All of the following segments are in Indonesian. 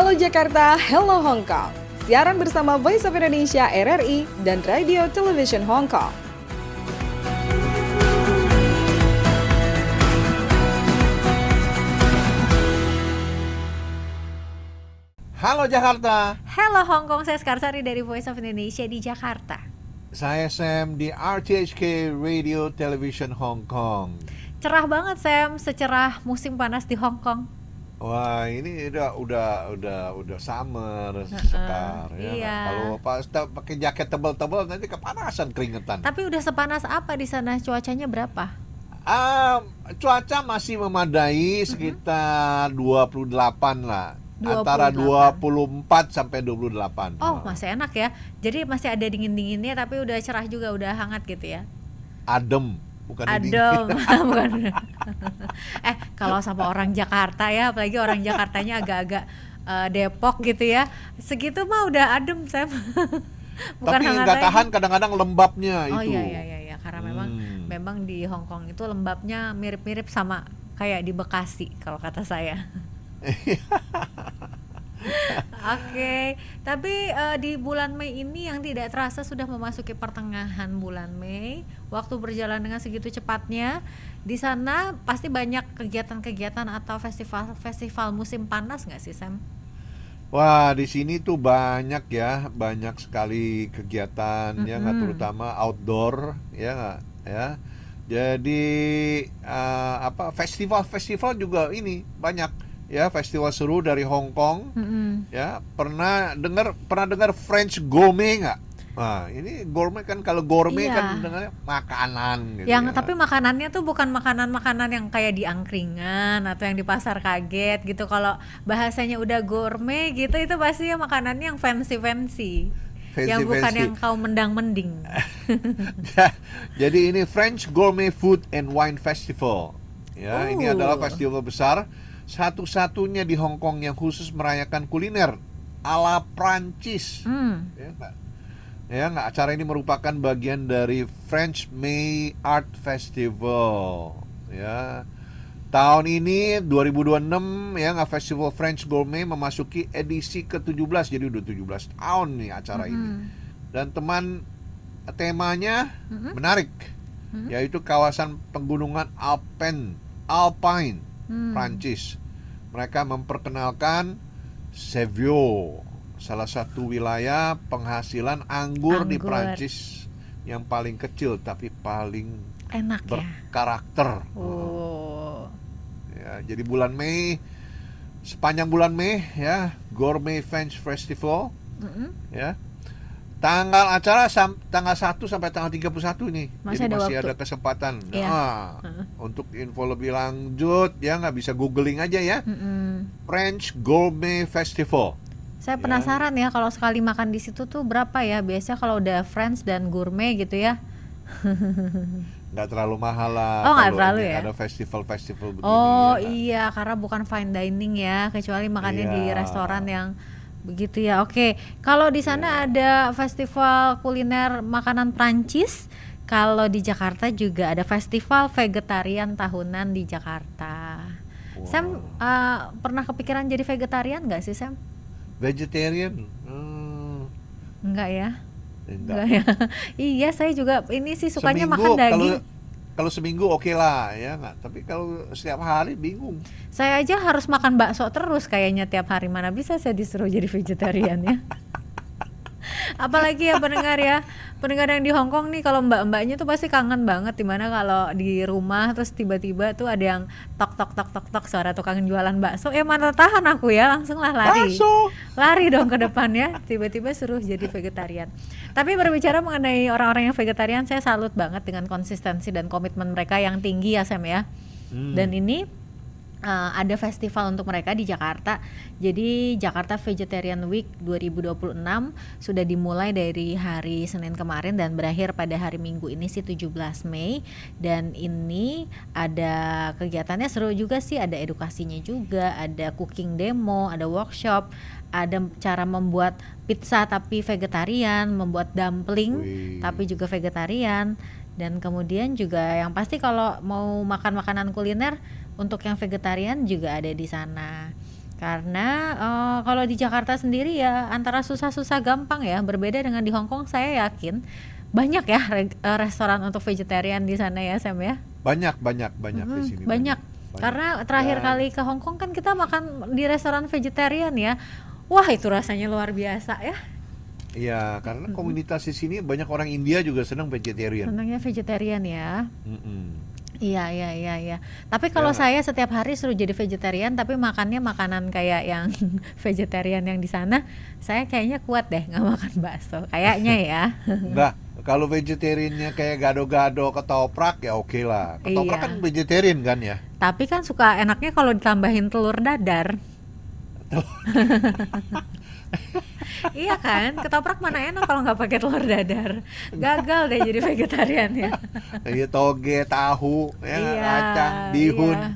Halo Jakarta, hello Hong Kong. Siaran bersama Voice of Indonesia RRI dan Radio Television Hong Kong. Halo Jakarta. Halo Hong Kong, saya Skarsari dari Voice of Indonesia di Jakarta. Saya Sam di RTHK Radio Television Hong Kong. Cerah banget Sam, secerah musim panas di Hong Kong. Wah, ini udah summer sekarang ya. Iya. Kalau pas pakai jaket tebal-tebal nanti kepanasan, keringetan. Tapi udah sepanas apa di sana? Cuacanya berapa? Cuaca masih memadai, sekitar 28 lah. 28. Antara 24 sampai 28. Oh, masih enak ya. Jadi masih ada dingin-dinginnya tapi udah cerah juga, udah hangat gitu ya. Adem, bukan dingin. Adem. Bukan. Kalau sama orang Jakarta ya, apalagi orang Jakartanya agak-agak Depok gitu ya. Segitu mah udah adem, Sam. Bukan Tapi hangat nggak lagi. tahan kadang-kadang lembabnya Oh itu. iya, karena memang di Hong Kong itu lembabnya mirip-mirip sama kayak di Bekasi kalau kata saya. Oke, tapi di bulan Mei ini yang tidak terasa sudah memasuki pertengahan bulan Mei. Waktu berjalan dengan segitu cepatnya. Di sana pasti banyak kegiatan-kegiatan atau festival musim panas nggak sih, Sam? Wah, di sini tuh banyak sekali kegiatan ya nggak, terutama outdoor ya nggak ya. Jadi festival juga ini banyak ya, festival seru dari Hong Kong. Ya, pernah dengar French gourmet nggak? Nah, ini gourmet kan, kalau gourmet kan dengarnya makanan gitu. Yang ya. tapi makanannya tuh bukan makanan-makanan yang kayak di angkringan atau yang di pasar kaget gitu. Kalau bahasanya udah gourmet gitu, itu pasti ya makanannya yang fancy. Yang bukan yang kau mendang-mending. Jadi ini French Gourmet Food and Wine Festival. Ya, ini adalah festival besar satu-satunya di Hong Kong yang khusus merayakan kuliner ala Prancis. Ya nggak, acara ini merupakan bagian dari French May Art Festival. Ya, tahun ini 2026 ya nggak, Festival French Gourmet memasuki edisi ke-17, jadi udah 17 tahun nih acara ini. Dan temanya menarik, yaitu kawasan pegunungan Alpine, Prancis. Mereka memperkenalkan Sevio, salah satu wilayah penghasilan anggur di Prancis yang paling kecil tapi paling enak berkarakter. Ya, jadi bulan Mei, sepanjang bulan Mei ya, Gourmet French Festival. Ya. Tanggal 1 sampai tanggal 31 nih. Masih ada kesempatan. Untuk info lebih lanjut ya nggak, bisa googling aja ya. French Gourmet Festival. Saya penasaran ya kalau sekali makan di situ tuh berapa ya? Biasanya kalau udah French dan gourmet gitu ya. Nggak terlalu mahal lah. Oh, nggak terlalu ya? Ada festival begini. Oh ya, iya, karena bukan fine dining ya, kecuali makannya di restoran yang begitu ya. Oke, kalau di sana ada festival kuliner makanan Prancis, kalau di Jakarta juga ada festival vegetarian tahunan di Jakarta. Sam pernah kepikiran jadi vegetarian nggak sih, Sam? Vegetarian? Enggak ya? Enggak ya. Iya, saya juga ini sih sukanya seminggu, makan daging. Kalau seminggu oke lah ya nggak, tapi kalau setiap hari bingung. Saya aja harus makan bakso terus kayaknya tiap hari, mana bisa saya disuruh jadi vegetarian ya. Apalagi ya pendengar yang di Hong Kong nih, kalau mbak-mbaknya tuh pasti kangen banget, dimana kalau di rumah terus tiba-tiba tuh ada yang tok suara tukang jualan bakso, mana tahan aku ya, langsung lah lari dong ke depan ya, tiba-tiba suruh jadi vegetarian. Tapi berbicara mengenai orang-orang yang vegetarian, saya salut banget dengan konsistensi dan komitmen mereka yang tinggi ya, Sam ya. Dan ini ada festival untuk mereka di Jakarta. Jadi Jakarta Vegetarian Week 2026 sudah dimulai dari hari Senin kemarin dan berakhir pada hari Minggu ini sih 17 Mei. Dan ini ada kegiatannya seru juga sih, ada edukasinya juga, ada cooking demo, ada workshop, ada cara membuat pizza tapi vegetarian, membuat dumpling tapi juga vegetarian. Dan kemudian juga yang pasti kalau mau makan makanan kuliner untuk yang vegetarian juga ada di sana. Karena kalau di Jakarta sendiri ya antara susah-susah gampang ya, berbeda dengan di Hong Kong saya yakin banyak ya restoran untuk vegetarian di sana ya Sam ya. Banyak di sini. Banyak. Karena terakhir Dan- kali ke Hong Kong kan kita makan di restoran vegetarian ya. Wah, itu rasanya luar biasa ya. Iya, karena komunitas di sini banyak orang India juga senang vegetarian. Senangnya vegetarian ya. Mm-mm. Iya. Tapi kalau Ya. saya setiap hari suruh jadi vegetarian, tapi makannya makanan kayak yang vegetarian yang di sana, saya kayaknya kuat deh nggak makan bakso. Kayaknya ya. Nah, kalau vegetariannya kayak gado-gado, ketoprak ya oke lah. Ketoprak Iya. kan vegetarian kan ya. Tapi kan suka enaknya kalau ditambahin telur dadar. Iya kan, ketoprak mana enak kalau nggak pakai telur dadar. Gagal deh jadi vegetarian ya. Iya, toge, tahu, ya, Iya, kacang, bihun. iya.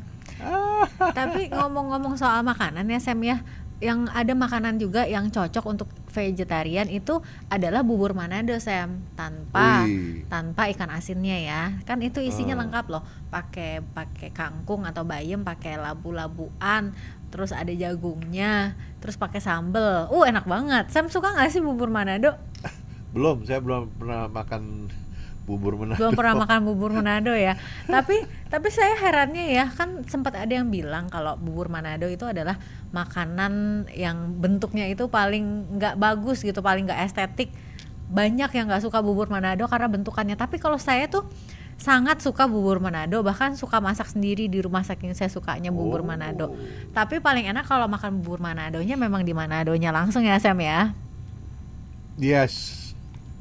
Tapi ngomong-ngomong soal makanan ya Sam ya, yang ada makanan juga yang cocok untuk vegetarian itu adalah bubur Manado Sam, tanpa Wih. ikan asinnya ya. Kan itu isinya Ah. lengkap loh. Pakai kangkung atau bayam, pakai labu-labuan, terus ada jagungnya, terus pakai sambel. Enak banget. Sam suka nggak sih bubur Manado? Belum, saya belum pernah makan bubur Manado. Belum pernah makan bubur Manado ya. Tapi saya herannya ya, kan sempat ada yang bilang kalau bubur Manado itu adalah makanan yang bentuknya itu paling nggak bagus gitu, paling nggak estetik. Banyak yang nggak suka bubur Manado karena bentukannya. Tapi kalau saya tuh sangat suka bubur Manado, bahkan suka masak sendiri di rumah saking saya sukanya bubur Manado. Tapi paling enak kalau makan bubur Manadonya memang di Manadonya langsung ya Sam ya. Yes.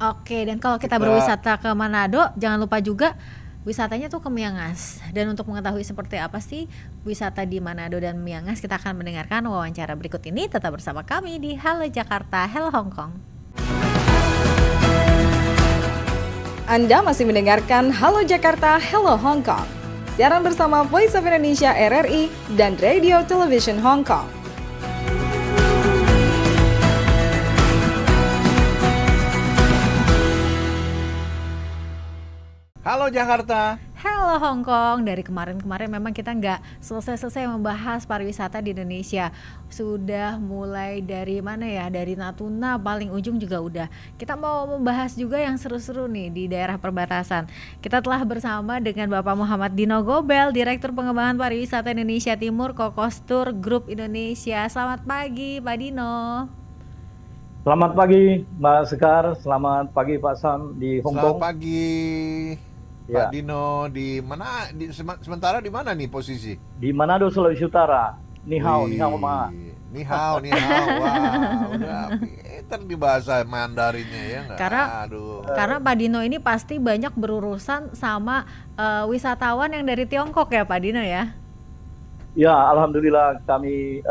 Oke, dan kalau kita Kita- berwisata ke Manado, jangan lupa juga wisatanya tuh ke Miangas. Dan untuk mengetahui seperti apa sih wisata di Manado dan Miangas, kita akan mendengarkan wawancara berikut ini. Tetap bersama kami di Halo Jakarta, Hello Hong Kong. Anda masih mendengarkan Halo Jakarta, Hello Hong Kong. Siaran bersama Voice of Indonesia RRI dan Radio Television Hong Kong. Halo Jakarta. Halo Hong Kong, dari kemarin-kemarin memang kita nggak selesai-selesai membahas pariwisata di Indonesia. Sudah mulai dari mana ya, dari Natuna paling ujung juga udah. Kita mau membahas juga yang seru-seru nih di daerah perbatasan. Kita telah bersama dengan Bapak Muhammad Dino Gobel, Direktur Pengembangan Pariwisata Indonesia Timur, Kokostur Group Indonesia. Selamat pagi Pak Dino. Selamat pagi Mbak Sekar, selamat pagi Pak Sam di Hong Selamat Kong. pagi. Ya. Pak Dino di mana? Sementara di mana nih posisi? Di Manado, Sulawesi Utara. Ni hao, Wih, ni hao ma. Ni hao. Wah, udah pinter di bahasa Mandarinnya ya nggak? Aduh. Karena Pak Dino ini pasti banyak berurusan sama wisatawan yang dari Tiongkok ya Pak Dino ya. Ya, alhamdulillah kami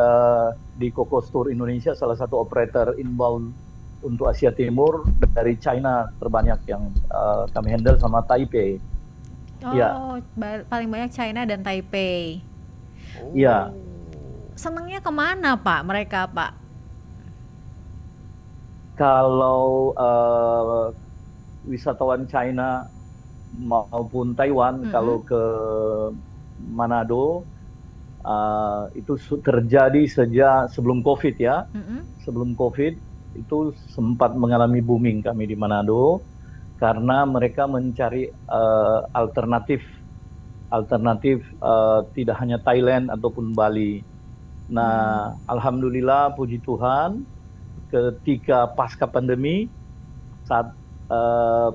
di Kokostur Indonesia salah satu operator inbound untuk Asia Timur dari China terbanyak yang kami handle sama Taipei. Oh, Ya. paling banyak China dan Taipei. Oh. Iya. Senengnya kemana Pak mereka Pak? Kalau wisatawan China maupun Taiwan, kalau ke Manado itu terjadi sejak sebelum COVID ya. Sebelum COVID itu sempat mengalami booming kami di Manado karena mereka mencari alternatif tidak hanya Thailand ataupun Bali. Nah, alhamdulillah puji Tuhan ketika pasca pandemi saat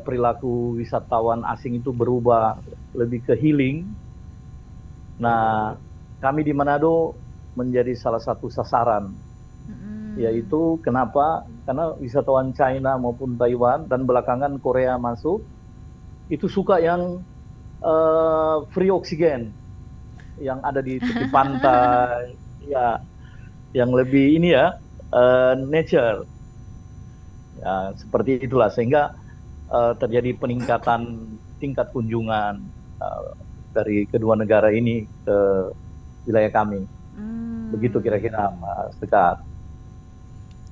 perilaku wisatawan asing itu berubah lebih ke healing. Nah, kami di Manado menjadi salah satu sasaran. Yaitu kenapa? Karena wisatawan China maupun Taiwan dan belakangan Korea masuk, itu suka yang free oksigen, yang ada di tepi pantai, ya, yang lebih ini ya, nature. Ya, seperti itulah sehingga terjadi peningkatan tingkat kunjungan dari kedua negara ini ke wilayah kami. Begitu kira-kira Mas Sekar.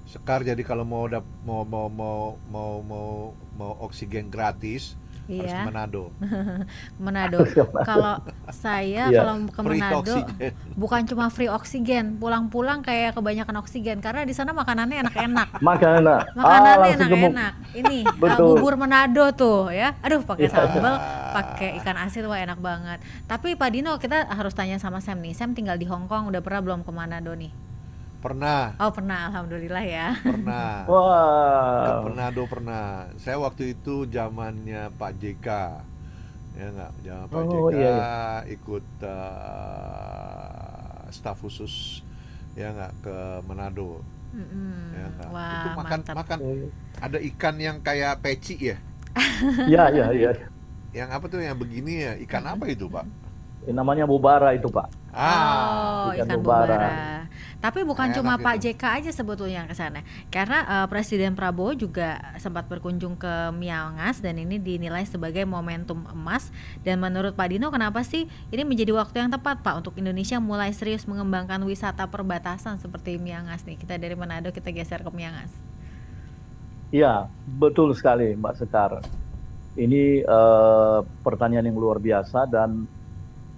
Sekar, jadi kalau mau oksigen gratis, harus ke Iya. Manado. Manado. Kalau saya Iya. kalau ke Free Manado oksigen. bukan cuma free oksigen, pulang-pulang kayak kebanyakan oksigen karena di sana makanannya enak-enak. Makanan. Makanannya langsung gemuk. enak-enak. Ini Betul. bubur Manado tuh ya. Aduh, pakai Iya. sambal, pakai ikan asin, wah enak banget. Tapi Pak Dino, kita harus tanya sama Sam nih. Sam tinggal di Hong Kong, udah pernah belum ke Manado nih? Pernah, Oh, pernah, alhamdulillah ya. pernah. Ke Wah. Manado pernah. Saya waktu itu zamannya Pak JK. Ya nggak, zaman Pak Oh, JK iya, ikut staf khusus ya nggak ke Manado. Mm-mm. Ya nggak. Itu Wah, mantap. makan ada ikan yang kayak peci ya. Iya, iya, iya. Yang apa tuh yang begini ya? Ikan apa itu, Pak? Namanya bobara itu, Pak. Oh, ikan ikan bobara. bobara. Tapi bukan Enak cuma Pak itu. JK aja sebetulnya yang ke sana. Karena Presiden Prabowo juga sempat berkunjung ke Miangas dan ini dinilai sebagai momentum emas. Dan menurut Pak Dino, kenapa sih ini menjadi waktu yang tepat, Pak, untuk Indonesia mulai serius mengembangkan wisata perbatasan seperti Miangas nih? Kita dari Manado kita geser ke Miangas. Iya, betul sekali, Mbak Sekar. Ini pertanyaan yang luar biasa dan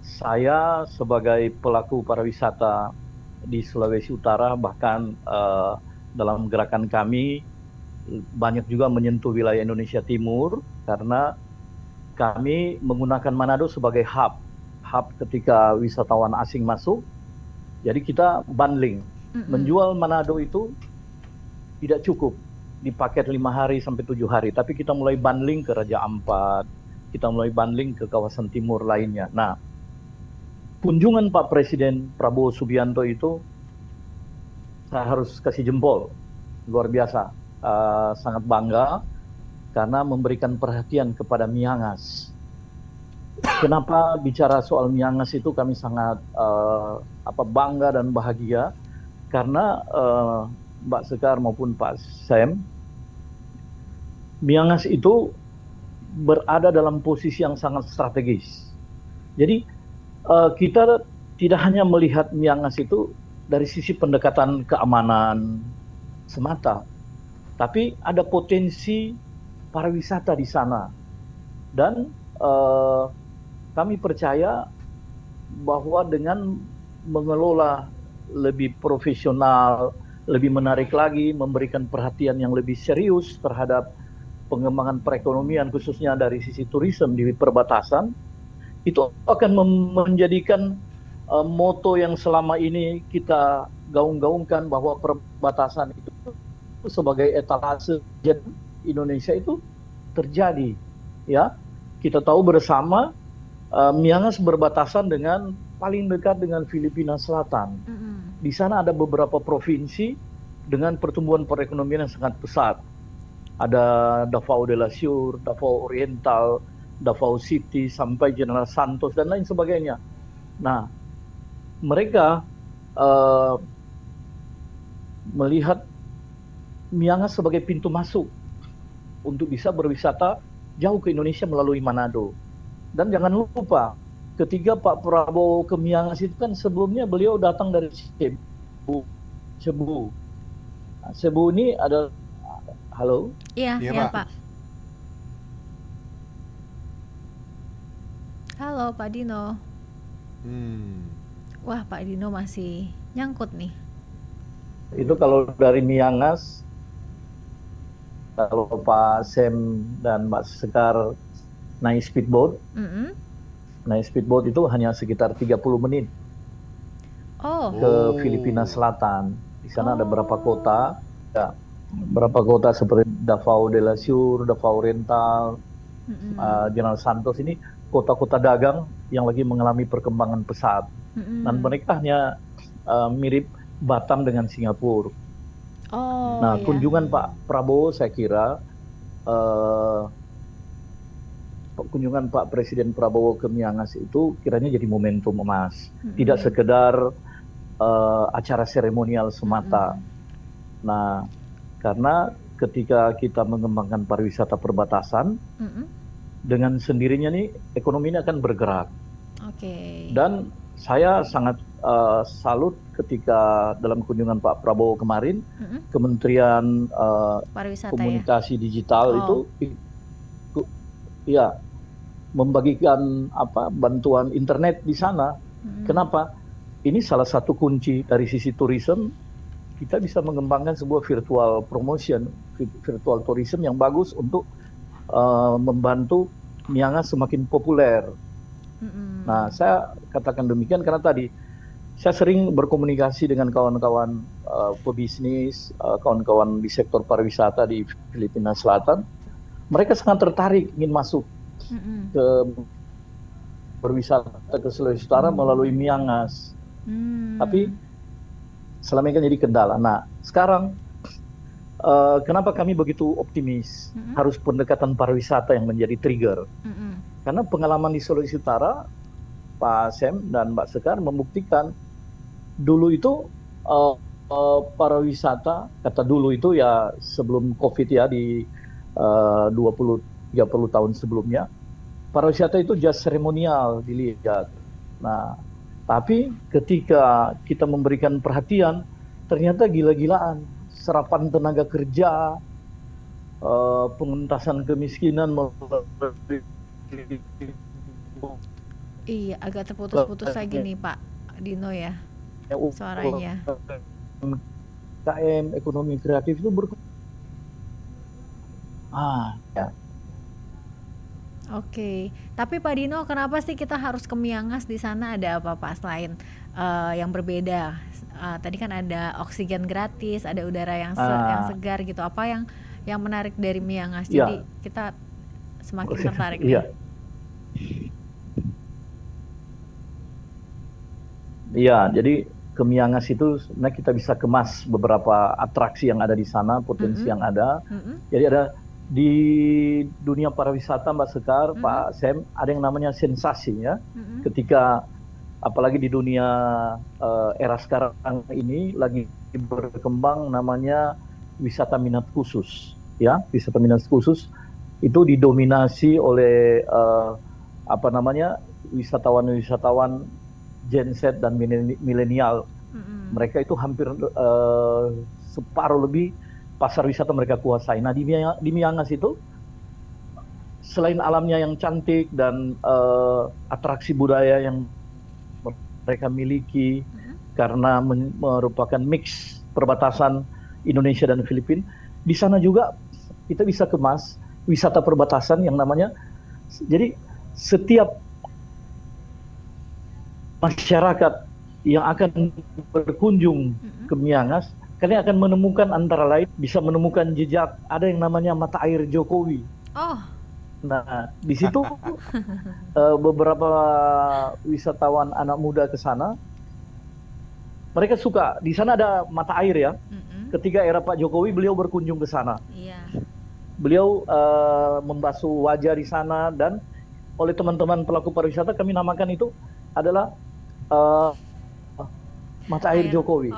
saya sebagai pelaku pariwisata di Sulawesi Utara bahkan dalam gerakan kami banyak juga menyentuh wilayah Indonesia Timur karena kami menggunakan Manado sebagai hub ketika wisatawan asing masuk. Jadi kita bundling, menjual Manado itu tidak cukup di paket 5 hari sampai 7 hari, tapi kita mulai bundling ke Raja Ampat, kita mulai bundling ke kawasan timur lainnya. Nah, kunjungan Pak Presiden Prabowo Subianto itu saya harus kasih jempol, luar biasa, sangat bangga karena memberikan perhatian kepada Miangas. Kenapa bicara soal Miangas itu kami sangat bangga dan bahagia karena Mbak Sekar maupun Pak Sam, Miangas itu berada dalam posisi yang sangat strategis. Jadi kita tidak hanya melihat Miangas itu dari sisi pendekatan keamanan semata, tapi ada potensi pariwisata di sana. Dan kami percaya bahwa dengan mengelola lebih profesional, lebih menarik lagi, memberikan perhatian yang lebih serius terhadap pengembangan perekonomian khususnya dari sisi turisme di perbatasan, itu akan menjadikan moto yang selama ini kita gaung-gaungkan bahwa perbatasan itu sebagai etalase Indonesia itu terjadi. Ya, kita tahu bersama Miangas berbatasan dengan paling dekat dengan Filipina Selatan. Di sana ada beberapa provinsi dengan pertumbuhan perekonomian yang sangat pesat. Ada Davao de la Sur, Davao Oriental, Davao City, sampai General Santos, dan lain sebagainya. Nah, mereka melihat Miangas sebagai pintu masuk untuk bisa berwisata jauh ke Indonesia melalui Manado. Dan jangan lupa, ketika Pak Prabowo ke Miangas itu kan sebelumnya beliau datang dari Cebu. Nah, Cebu ini ada, halo? Iya, Iya, iya Pak. Pak. Halo Pak Dino. Wah, Pak Dino masih nyangkut nih. Itu kalau dari Miangas, kalau Pak Sam dan Mbak Sekar naik speedboat, naik speedboat itu hanya sekitar 30 menit Oh, ke Filipina Selatan. Di sana ada beberapa kota, ya, beberapa kota seperti Davao de la Sur, Davao Oriental, General Santos, ini kota-kota dagang yang lagi mengalami perkembangan pesat. Dan mereka hanya mirip Batam dengan Singapura. oh, Nah, iya. kunjungan Pak Prabowo saya kira kunjungan Pak Presiden Prabowo ke Miangas itu kiranya jadi momentum emas. Tidak sekedar acara seremonial semata. Nah, karena ketika kita mengembangkan pariwisata perbatasan, dengan sendirinya nih ekonomi ini akan bergerak. Oke. Dan saya sangat salut ketika dalam kunjungan Pak Prabowo kemarin, Kementerian Pariwisata ya. Komunikasi Digital Oh. itu ya membagikan bantuan internet di sana. Kenapa? Ini salah satu kunci dari sisi tourism. Kita bisa mengembangkan sebuah virtual promotion, virtual tourism yang bagus untuk membantu Miangas semakin populer. Nah, saya katakan demikian karena tadi saya sering berkomunikasi dengan kawan-kawan pebisnis, kawan-kawan di sektor pariwisata di Filipina Selatan. Mereka sangat tertarik ingin masuk ke berwisata ke Sulawesi Utara melalui Miangas. Tapi selama ini kan jadi kendala. Nah, sekarang kenapa kami begitu optimis? Harus pendekatan pariwisata yang menjadi trigger. Karena pengalaman di Sulawesi Utara, Pak Sam dan Mbak Sekar membuktikan dulu itu pariwisata, kata dulu itu ya sebelum COVID ya di 20-30 tahun sebelumnya, pariwisata itu just seremonial dilihat. Nah, tapi ketika kita memberikan perhatian, ternyata gila-gilaan. Serapan tenaga kerja, pengentasan kemiskinan. Iya, agak terputus-putus lagi nih Pak Dino ya, suaranya. KM, ekonomi kreatif itu ya. Oke, tapi Pak Dino, kenapa sih kita harus ke Miangas? Di sana ada apa Pak selain yang berbeda? Tadi kan ada oksigen gratis, ada udara yang segar gitu. Apa yang menarik dari Miangas? Jadi kita semakin tertarik. Iya. Iya, jadi ke Miangas itu sebenarnya kita bisa kemas beberapa atraksi yang ada di sana, potensi yang ada. Jadi ada di dunia pariwisata Mbak Sekar, Pak Sam, ada yang namanya sensasi ya. Ketika apalagi di dunia era sekarang ini lagi berkembang namanya wisata minat khusus ya. Wisata minat khusus itu didominasi oleh wisatawan-wisatawan Gen Z dan milenial. Mereka itu hampir separuh lebih pasar wisata mereka kuasai. Nah, di Miangas itu selain alamnya yang cantik dan atraksi budaya yang mereka miliki karena merupakan mix perbatasan Indonesia dan Filipina, di sana juga kita bisa kemas wisata perbatasan yang namanya, jadi setiap masyarakat yang akan berkunjung ke Miangas, kalian akan menemukan antara lain bisa menemukan jejak ada yang namanya mata air Jokowi. Oh. Nah, di situ beberapa wisatawan anak muda ke sana, mereka suka. Di sana ada mata air ya. Ketika era Pak Jokowi, beliau berkunjung ke sana. Iya. Beliau membasuh wajah di sana dan oleh teman-teman pelaku pariwisata kami namakan itu adalah mata air Jokowi.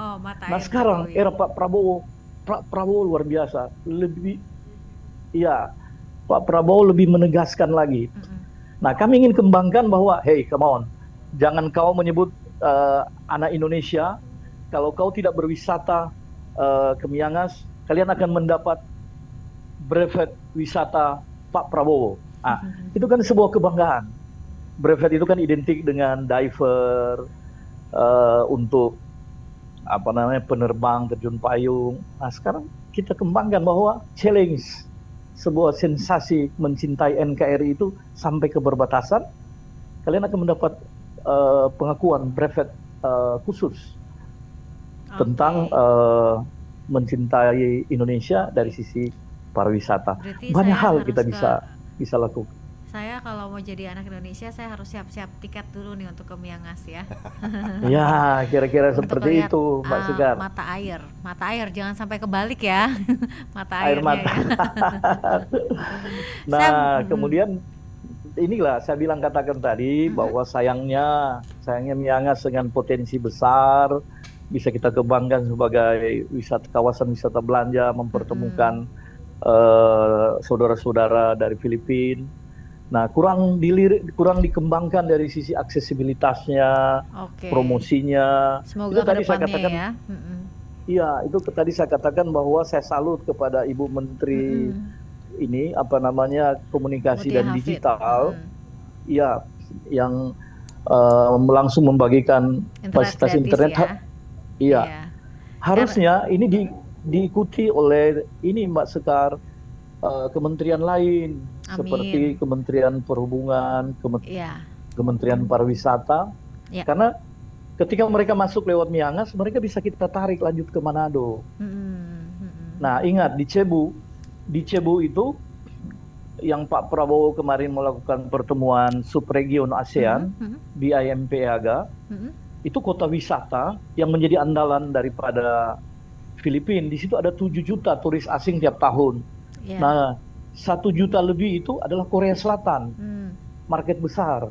Nah, sekarang era Pak Prabowo luar biasa. Pak Prabowo lebih menegaskan lagi. Nah, kami ingin kembangkan bahwa, hey, come on, jangan kau menyebut anak Indonesia, kalau kau tidak berwisata ke Miangas, kalian akan mendapat brevet wisata Pak Prabowo. Itu kan sebuah kebanggaan. Brevet itu kan identik dengan diver, untuk penerbang, terjun payung. Nah, sekarang kita kembangkan bahwa challenge sebuah sensasi mencintai NKRI itu sampai ke perbatasan, kalian akan mendapat pengakuan brevet khusus tentang mencintai Indonesia dari sisi pariwisata. Berarti banyak hal harus kita bisa lakukan. Saya kalau mau jadi anak Indonesia, saya harus siap-siap tiket dulu nih untuk ke Miangas ya. Ya, kira-kira seperti lihat, itu, Mbak Segar. Mata air, jangan sampai kebalik ya. Air mata. Ya. Nah, kemudian inilah saya katakan tadi bahwa sayangnya Miangas dengan potensi besar bisa kita kembangkan sebagai kawasan wisata belanja, mempertemukan saudara-saudara dari Filipina. Nah, kurang dikembangkan dari sisi aksesibilitasnya, promosinya. Semoga itu tadi saya katakan ya. Iya, itu tadi saya katakan bahwa saya salut kepada Ibu Menteri ini apa namanya komunikasi dan Mutia Hafid. digital, ya yang langsung membagikan fasilitas gratis internet, ya. iya. Harusnya ini diikuti oleh ini Mbak Sekar, kementerian lain Amin. seperti Kementerian Perhubungan, Iya. Kementerian Pariwisata, Ya. karena ketika mereka masuk lewat Miangas, mereka bisa kita tarik lanjut ke Manado. Nah, ingat di Cebu itu yang Pak Prabowo kemarin melakukan pertemuan subregion ASEAN di IMPAGA, itu kota wisata yang menjadi andalan daripada Filipina. Di situ ada 7 juta turis asing tiap tahun. Ya. Nah, 1 juta lebih itu adalah Korea Selatan, market besar.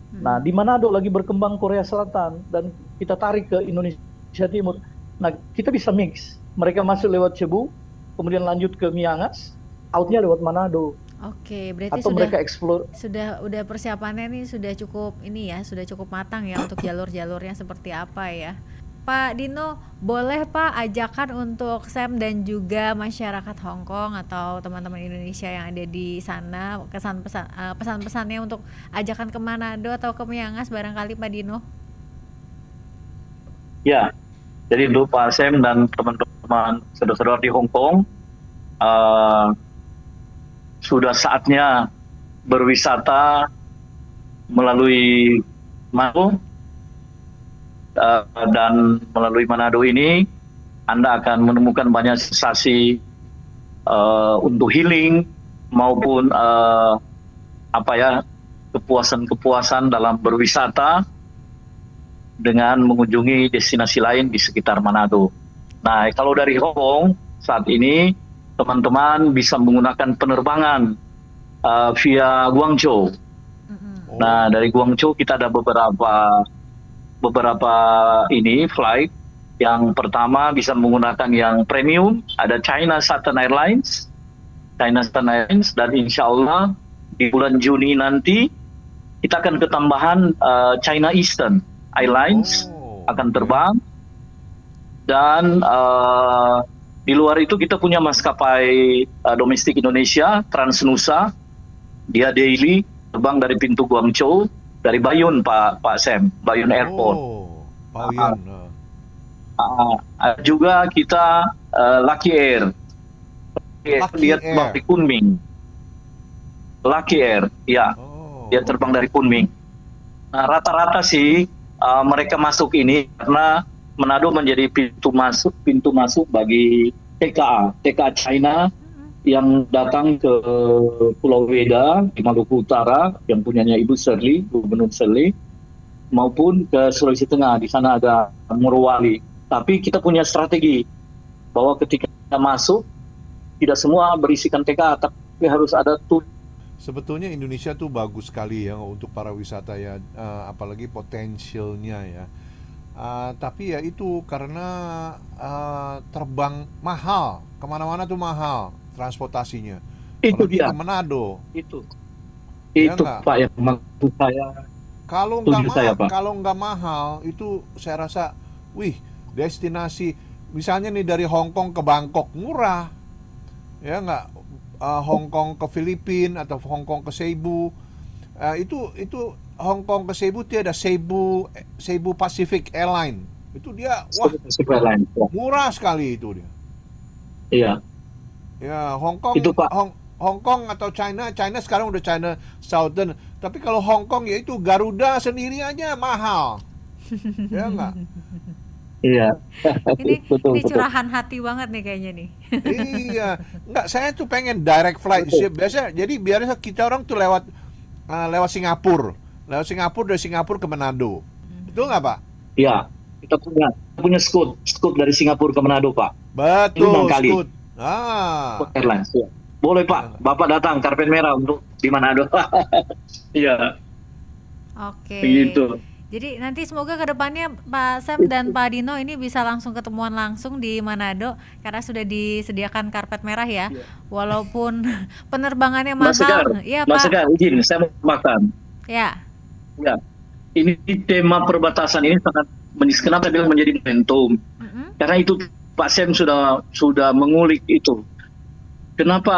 Nah, di Manado lagi berkembang Korea Selatan dan kita tarik ke Indonesia Timur. Nah, kita bisa mix. Mereka masuk lewat Cebu, kemudian lanjut ke Miangas, outnya lewat Manado. Oke, berarti Atau mereka explore. udah persiapannya nih sudah cukup ini ya, sudah cukup matang ya untuk jalur-jalurnya seperti apa ya. Pak Dino, boleh Pak ajakan untuk Sam dan juga masyarakat Hong Kong atau teman-teman Indonesia yang ada di sana pesan-pesannya untuk ajakan ke Manado atau ke Miangas barangkali Pak Dino? Ya, jadi untuk Pak Sam dan teman-teman saudara-saudara di Hong Kong, sudah saatnya berwisata melalui Manado, dan melalui Manado ini Anda akan menemukan banyak sensasi untuk healing maupun kepuasan-kepuasan dalam berwisata dengan mengunjungi destinasi lain di sekitar Manado. Nah, kalau dari Hong Kong saat ini teman-teman bisa menggunakan penerbangan via Guangzhou. Nah, dari Guangzhou kita ada beberapa flight. Yang pertama bisa menggunakan yang premium, ada China Southern Airlines, dan insya Allah di bulan Juni nanti kita akan ketambahan China Eastern Airlines akan terbang, dan di luar itu kita punya maskapai domestik Indonesia, Transnusa, dia daily terbang dari pintu Guangzhou, dari Bayun Pak Sam, Bayun Airport. Bayun. Juga kita Lucky Air, dia terbang dari Kunming. Lucky Air, ya, dia terbang dari Kunming. Nah, rata-rata sih mereka masuk ini karena Manado menjadi pintu masuk bagi TKA China yang datang ke Pulau Weda di Maluku Utara yang punyanya Ibu Shirley, Gubernur Shirley, maupun ke Sulawesi Tengah, di sana ada Morowali. Tapi kita punya strategi bahwa ketika kita masuk tidak semua berisikan TKA, tapi harus ada tour. Sebetulnya Indonesia tuh bagus sekali ya untuk para wisata ya, apalagi potensialnya ya. Tapi ya itu karena terbang mahal, kemana-mana tuh mahal transportasinya. Itu apalagi dia. Ke Manado. Itu Ya Pak yang maksud saya. Kalau nggak mahal itu saya rasa, destinasi misalnya nih dari Hong Kong ke Bangkok murah, ya nggak? Hong Kong ke Filipina atau Hong Kong ke Cebu, itu Hong Kong ke Cebu itu ada Cebu Pacific Airline, itu dia murah sekali itu dia. Iya. Ya Hong Kong Itu, Pak. Hong Kong atau China sekarang udah China Southern, tapi kalau Hong Kong ya itu Garuda sendiri aja mahal, ya nggak? Iya. Ini betul. curahan hati banget nih kayaknya nih. Iya, nggak, saya tuh pengen direct flight. Biasa, jadi biasa kita orang tuh lewat Singapura, dari Singapura ke Manado. Betul nggak Pak? Iya, kita punya Scoot dari Singapura ke Manado, Pak. Betul. Kali. Scoot. Scoot Airlines. Ya. Boleh Pak, Bapak datang karpet merah untuk di Manado. Iya. Oke. Begitu. Jadi nanti semoga kedepannya Pak Sam dan Pak Dino ini bisa langsung ketemuan langsung di Manado karena sudah disediakan karpet merah ya. Walaupun penerbangannya mahal. Iya Pak. Mas Segar, izin saya mau makan. Ya. Ya. Ini tema perbatasan ini sangat kenapa bilang menjadi momentum. Karena itu Pak Sam sudah mengulik itu. kenapa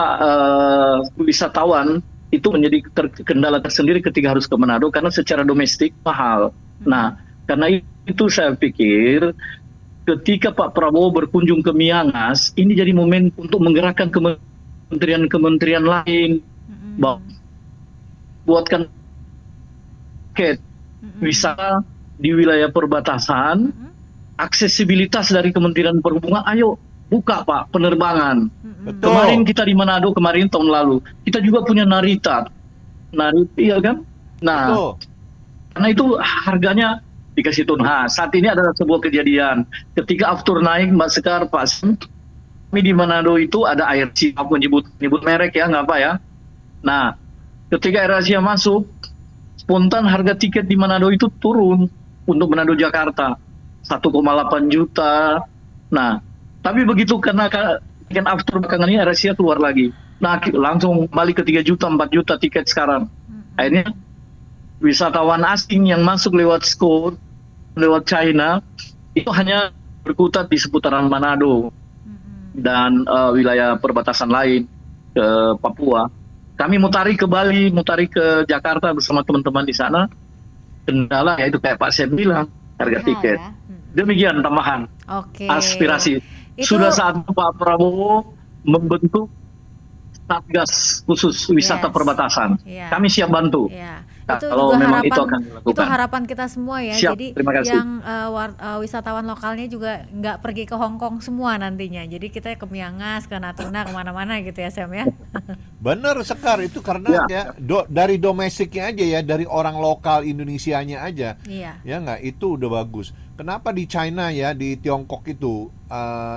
wisatawan itu menjadi kendala tersendiri ketika harus ke Manado karena secara domestik mahal. Nah, karena itu saya pikir ketika Pak Prabowo berkunjung ke Miangas, ini jadi momen untuk menggerakkan kementerian-kementerian lain, buatkan paket wisata di wilayah perbatasan, aksesibilitas dari Kementerian Perhubungan, ayo buka Pak penerbangan. Betul. Kemarin kita di Manado, kemarin tahun lalu, kita juga punya Narita, iya kan? Nah, Betul. karena itu harganya dikasih turun. Nah, saat ini adalah sebuah kejadian. Ketika aftur naik, Mbak Sekar, Pak Sem, kami di Manado itu ada AirAsia, aku nyebut merek ya, nggak apa ya. Nah, ketika AirAsia masuk, spontan harga tiket di Manado itu turun untuk Manado Jakarta 1,8 juta. Nah, tapi begitu karena tiket after belakangan ini AirAsia keluar lagi. Nah, langsung balik ke 3 juta, 4 juta tiket sekarang. Akhirnya wisatawan asing yang masuk lewat Scott, lewat China, itu hanya berkutat di seputaran Manado dan wilayah perbatasan lain ke Papua. Kami mau tarik ke Bali, mau tarik ke Jakarta bersama teman-teman di sana. Kendala ya itu kayak Pak Sem bilang, harga tiket. Ya. Demikian tambahan Oke. aspirasi. Itu- Sudah saatnya Pak Prabowo membentuk Satgas khusus wisata Yes. perbatasan. Iya. Kami siap bantu. Ya, Nah, itu kalau juga memang harapan itu akan dilakukan. itu harapan kita semua ya. Siap, Jadi terima kasih. yang wisatawan lokalnya juga nggak pergi ke Hong Kong semua nantinya. Jadi kita ke Miangas, ke Natuna, kemana-mana gitu ya Sam ya. Bener Sekar, itu karena Ya. dari domestiknya aja ya, dari orang lokal Indonesianya aja. Iya. Ya nggak, itu udah bagus. Kenapa di China ya, di Tiongkok itu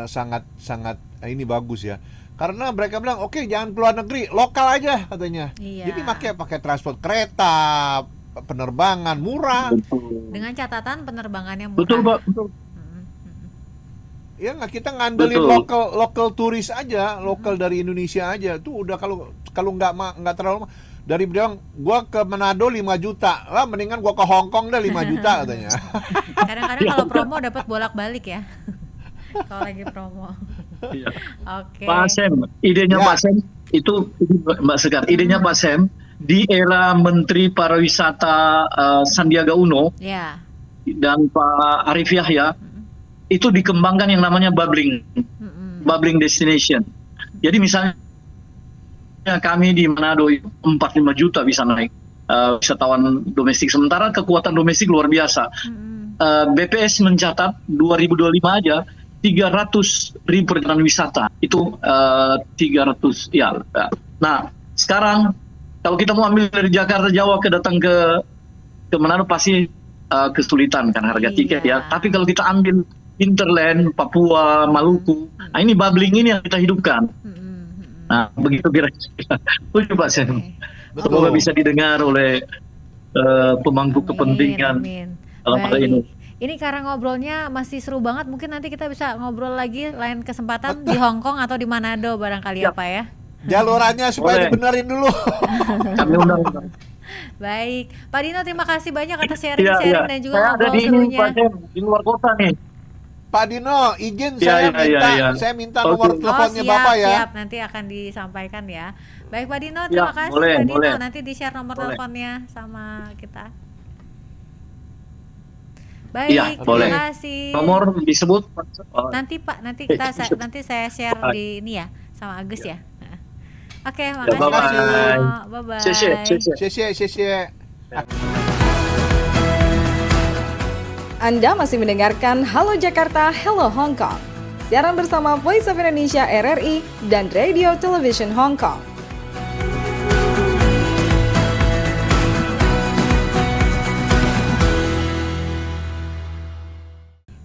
sangat ini bagus ya? Karena mereka bilang oke, jangan keluar negeri, lokal aja katanya. Iya. Jadi pakai transport kereta, penerbangan murah. Betul. Dengan catatan penerbangannya murah. Betul, Pak. Betul. Ya nggak, kita ngandelin Betul. lokal turis aja, lokal dari Indonesia aja. Tuh udah, kalau nggak terlalu dari bilang gua ke Manado 5 juta, lah mendingan gua ke Hong Kong dah 5 juta katanya. Kadang-kadang kalau promo dapat bolak-balik ya. Kalau lagi promo. Iya. Oke. Pak Sem, idenya Ya. Pak Sem itu Mbak Sekar, idenya Pak Sem di era Menteri Pariwisata Sandiaga Uno Ya. dan Pak Arif Yahya itu dikembangkan yang namanya bubbling destination. Jadi misalnya kami di Manado itu 45 juta bisa naik wisatawan domestik, sementara kekuatan domestik luar biasa. BPS mencatat 2025 aja 300.000 perjalanan wisata itu 300 ya. Nah sekarang kalau kita mau ambil dari Jakarta Jawa datang ke Manado pasti kesulitan kan harga tiket ya. Tapi kalau kita ambil hinterland, Papua, Maluku, nah ini bubbling ini yang kita hidupkan. Nah begitu kira-kira. Setuju Pak Sem. Betul. Semoga bisa didengar oleh pemangku kepentingan Amin. dalam hal ini. Ini karena ngobrolnya masih seru banget, mungkin nanti kita bisa ngobrol lagi lain kesempatan di Hong Kong atau di Manado barangkali apa ya. Jalurannya supaya Boleh. dibenerin dulu. Kami undang. Baik, Pak Dino terima kasih banyak atas Iya, sharing-sharing dan juga Saya ada ngobrol di ini serunya. Pak Sem, di luar kota nih. Pak Dino, izin Iya, saya minta Oke. nomor Oh teleponnya siap, Bapak ya. siap, nanti akan disampaikan ya. Baik Pak Dino, terima kasih boleh, Pak Dino, boleh. nanti di-share nomor Boleh. teleponnya sama kita. Iya, Baik, boleh. terima kasih. Nomor disebut. Nanti Pak, nanti saya share di ini ya sama Agus ya. Oke, makasih bye-bye. Pak Dino. Bye-bye. 谢谢，谢谢。 谢谢。 Anda masih mendengarkan Halo Jakarta, Hello Hong Kong. Siaran bersama Voice of Indonesia RRI dan Radio Television Hong Kong.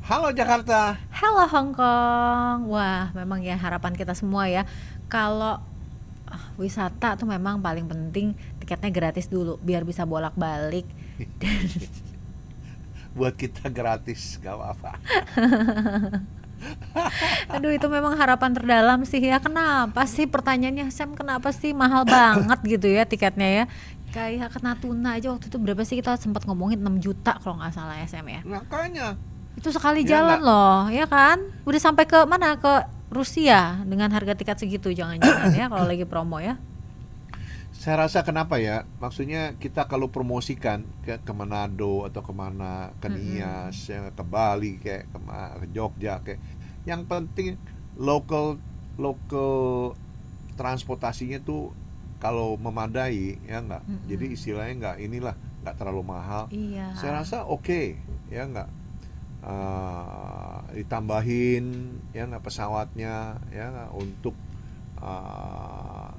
Halo Jakarta. Halo Hong Kong. Wah, memang ya harapan kita semua ya. Kalau wisata tuh memang paling penting tiketnya gratis dulu biar bisa bolak-balik. Buat kita gratis, gak apa-apa. Aduh, itu memang harapan terdalam sih ya. Kenapa sih pertanyaannya, Sam, kenapa sih mahal banget gitu ya tiketnya ya? Kayak ke Natuna aja waktu itu berapa sih, kita sempat ngomongin 6 juta kalau nggak salah ya Sam ya. Makanya. Itu sekali Ya, jalan nggak. loh, ya kan? Udah sampai ke mana? Ke Rusia dengan harga tiket segitu, jangan-jangan ya kalau lagi promo ya. Saya rasa kenapa ya, maksudnya kita kalau promosikan ke Manado atau kemana, ke Nias, ya, ke Bali, ke Jogja, yang penting local transportasinya tuh kalau memadai ya nggak, jadi istilahnya nggak terlalu mahal. Iya. Saya rasa oke, ya nggak. Ditambahin ya nggak pesawatnya ya nggak, untuk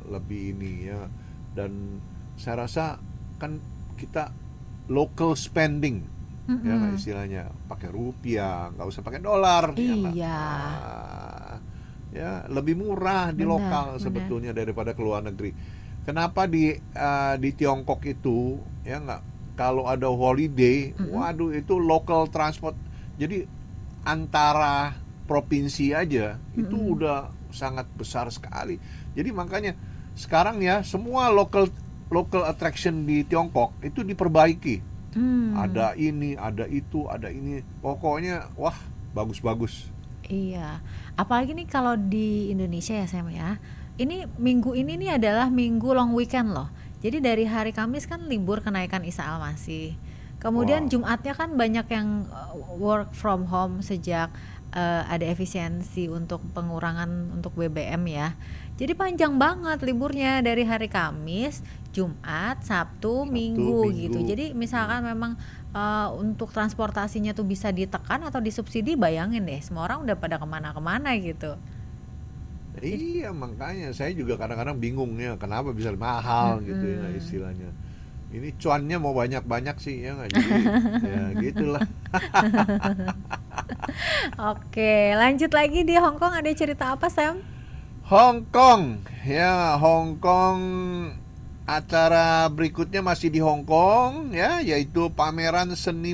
lebih ini ya. Dan saya rasa kan kita local spending ya nggak, istilahnya pakai rupiah, nggak usah pakai dolar. Ya nggak? Iya. Ya lebih murah di Benar, lokal benar. sebetulnya daripada ke luar negeri. Kenapa di Tiongkok itu ya nggak, kalau ada holiday, waduh itu local transport. Jadi antara provinsi aja itu udah sangat besar sekali. Jadi makanya sekarang ya semua local attraction di Tiongkok itu diperbaiki. Ada ini, ada itu, ada ini. Pokoknya wah bagus-bagus. Iya, apalagi nih kalau di Indonesia ya Sam ya. Ini minggu ini nih adalah minggu long weekend loh. Jadi dari hari Kamis kan libur kenaikan Isa Al-Masih. Kemudian Wow. Jumatnya kan banyak yang work from home sejak ada efisiensi untuk pengurangan untuk BBM ya. Jadi panjang banget liburnya dari hari Kamis, Jumat, Sabtu, Minggu gitu. Jadi misalkan memang untuk transportasinya tuh bisa ditekan atau disubsidi, bayangin deh semua orang udah pada kemana-kemana gitu. Iya, makanya saya juga kadang-kadang bingung ya kenapa bisa mahal gitu ya istilahnya. Ini cuannya mau banyak-banyak sih ya nggak, jadi ya gitulah. Oke, lanjut lagi di Hong Kong, ada cerita apa Sam? Hong Kong ya, Hong Kong, acara berikutnya masih di Hong Kong ya, yaitu pameran seni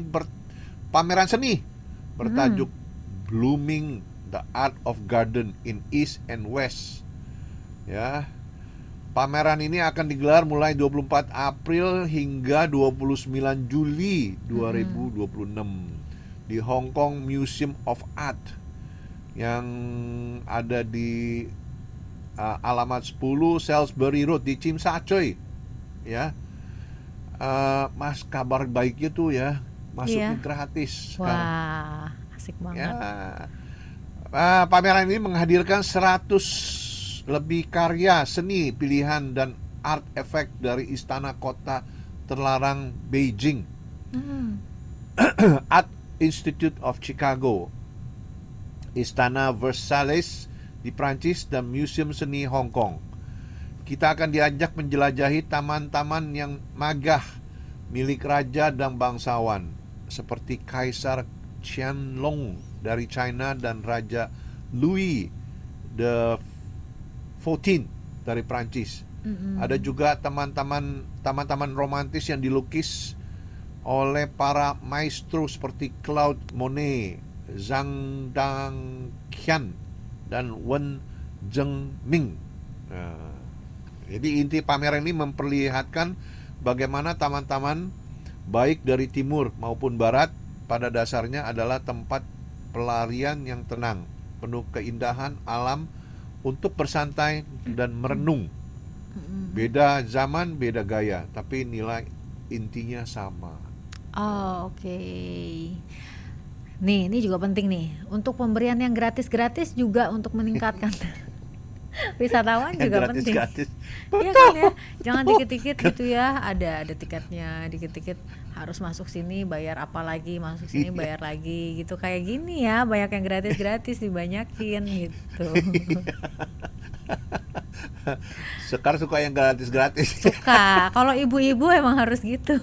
bertajuk Blooming the Art of Garden in East and West ya. Pameran ini akan digelar mulai 24 April hingga 29 Juli 2026 di Hong Kong Museum of Art yang ada di alamat 10 Salisbury Road di Tsim Sha Tsui ya. Mas, kabar baiknya tuh ya, masuknya gratis sekarang. Wah, asik banget. Ya. Pameran ini menghadirkan 100 lebih karya seni pilihan dan art efek dari istana kota terlarang Beijing, Art Institute of Chicago, Istana Versailles di Prancis, dan Museum Seni Hong Kong. Kita akan diajak menjelajahi taman-taman yang megah milik raja dan bangsawan seperti Kaisar Qianlong dari China dan Raja Louis the 14 dari Prancis. Ada juga taman-taman romantis yang dilukis oleh para maestro seperti Claude Monet, Zhang Dangqian, dan Wen Zhengming. Jadi inti pameran ini memperlihatkan bagaimana taman-taman baik dari timur maupun barat pada dasarnya adalah tempat pelarian yang tenang, penuh keindahan alam untuk bersantai dan merenung. Beda zaman, beda gaya, tapi nilai intinya sama. Oh, oke. Nih, ini juga penting nih. Untuk pemberian yang gratis-gratis juga untuk meningkatkan wisatawan Yang juga gratis, penting. gratis. Iya kan ya, jangan dikit-dikit gitu ya. Ada tiketnya, dikit-dikit harus masuk sini bayar apa lagi, masuk sini bayar lagi gitu. Kayak gini ya, banyak yang gratis-gratis dibanyakin gitu. Sekar suka yang gratis-gratis. Suka. Kalau ibu-ibu emang harus gitu.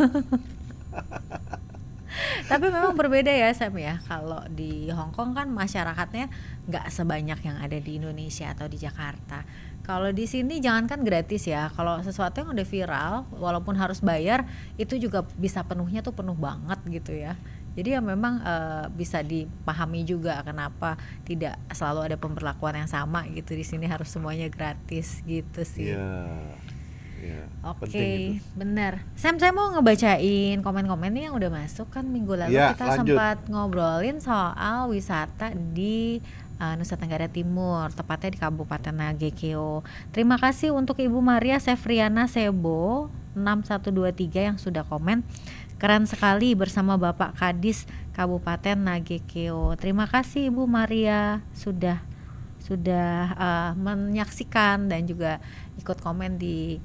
Tapi memang berbeda ya Sam ya. Kalau di Hong Kong kan masyarakatnya nggak sebanyak yang ada di Indonesia atau di Jakarta. Kalau di sini jangankan gratis ya, kalau sesuatu yang udah viral walaupun harus bayar itu juga bisa penuhnya tuh penuh banget gitu ya. Jadi ya memang bisa dipahami juga kenapa tidak selalu ada pemberlakuan yang sama gitu, di sini harus semuanya gratis gitu sih. Iya. Oke, benar. Sam, saya mau ngebacain komen-komen nih yang udah masuk kan minggu lalu. Ya, Kita lanjut. sempat ngobrolin soal wisata di Nusa Tenggara Timur, tepatnya di Kabupaten Nagekeo. Terima kasih untuk Ibu Maria Sefriana Sebo 6123 yang sudah komen. Keren sekali bersama Bapak Kadis Kabupaten Nagekeo. Terima kasih Ibu Maria sudah menyaksikan dan juga ikut komen di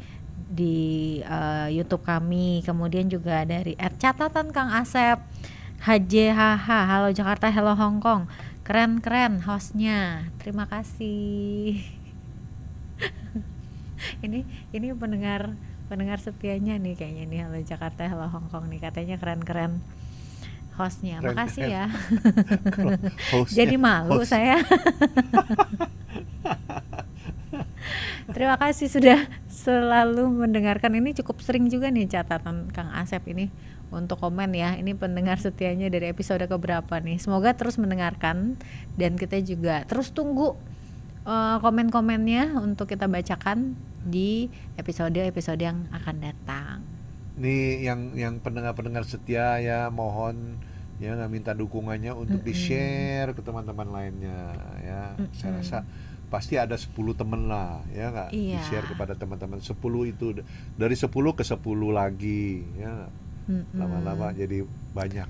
YouTube kami. Kemudian juga dari @catatan Kang Asep, HJHH, halo Jakarta, hello Hong Kong. Keren hostnya. Terima kasih. ini pendengar setianya nih kayaknya nih, halo Jakarta, halo Hong Kong nih, katanya keren hostnya. Makasih ya. Jadi malu saya. Terima kasih sudah selalu mendengarkan. Ini cukup sering juga nih catatan Kang Asep ini untuk komen ya. Ini pendengar setianya dari episode keberapa nih. Semoga terus mendengarkan dan kita juga terus tunggu komen-komennya untuk kita bacakan di episode yang akan datang. Nih yang pendengar setia ya, mohon ya minta dukungannya untuk di-share ke teman-teman lainnya ya. Saya rasa pasti ada 10 teman lah ya nggak, di-share kepada teman-teman 10 itu, dari 10 ke 10 lagi ya. Lama-lama jadi banyak.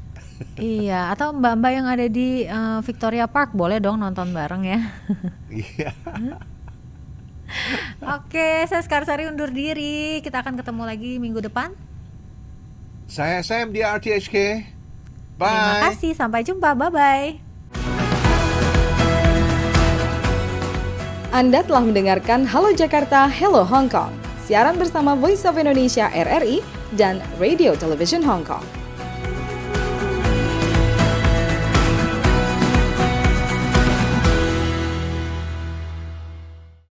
Iya, atau mbak-mbak yang ada di Victoria Park boleh dong nonton bareng ya. Iya. Oke, saya Skarsari undur diri. Kita akan ketemu lagi minggu depan. Saya Sam di RTHK. Bye. Terima kasih, sampai jumpa. Bye-bye. Anda telah mendengarkan Halo Jakarta, Hello Hong Kong. Siaran bersama Voice of Indonesia RRI dan Radio Television Hong Kong.